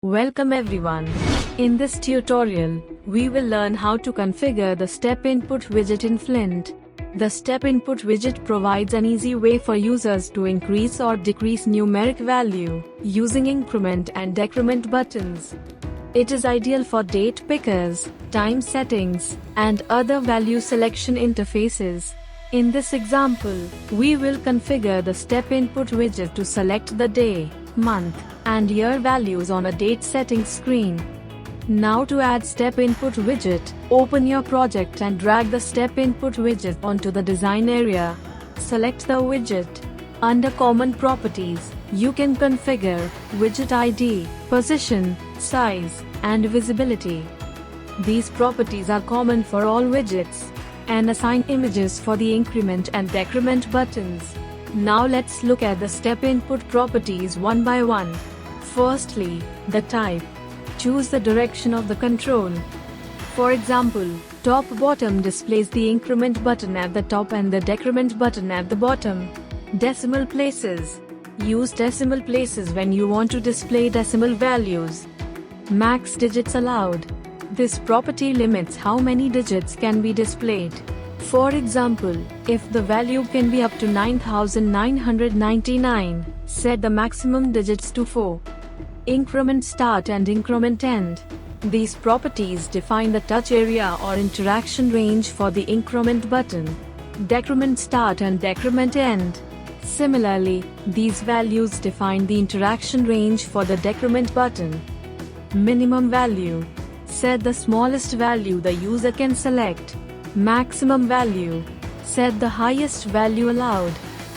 Welcome everyone. In this tutorial, we will learn how to configure the Step Input widget in Flint. The Step Input widget provides an easy way for users to increase or decrease numeric value using increment and decrement buttons. It is ideal for date pickers, time settings, and other value selection interfaces. In this example, we will configure the Step Input widget to select the day, month, and year values on a date settings screen. Now to add Step Input widget, open your project and drag the Step Input widget onto the design area. Select the widget. Under Common Properties, you can configure widget ID, position, size, and visibility. These properties are common for all widgets, and assign images for the increment and decrement buttons. Now let's look at the Step Input properties one by one. Firstly, the type. Choose the direction of the control. For example, top-bottom displays the increment button at the top and the decrement button at the bottom. Decimal places. Use decimal places when you want to display decimal values. Max digits allowed. This property limits how many digits can be displayed. For example, if the value can be up to 9999, set the maximum digits to 4. Increment start and increment end. These properties define the touch area or interaction range for the increment button. Decrement start and decrement end. Similarly, these values define the interaction range for the decrement button. Minimum value. Set the smallest value the user can select. Maximum value. Set the highest value allowed.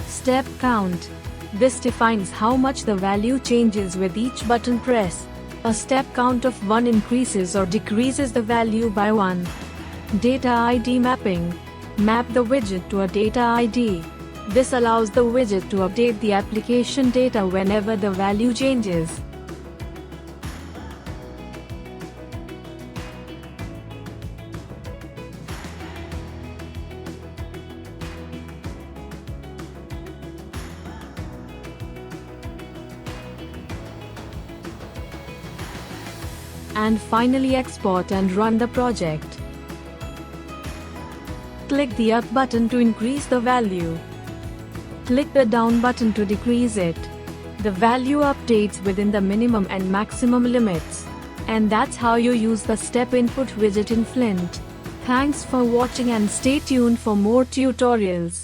Step count. This defines how much the value changes with each button press. A step count of 1 increases or decreases the value by 1. Data ID mapping. Map the widget to a data ID. This allows the widget to update the application data whenever the value changes. And finally export and run the project. Click the up button to increase the value. Click the down button to decrease it. The value updates within the minimum and maximum limits. And that's how you use the Step Input widget in Flint. Thanks for watching and stay tuned for more tutorials.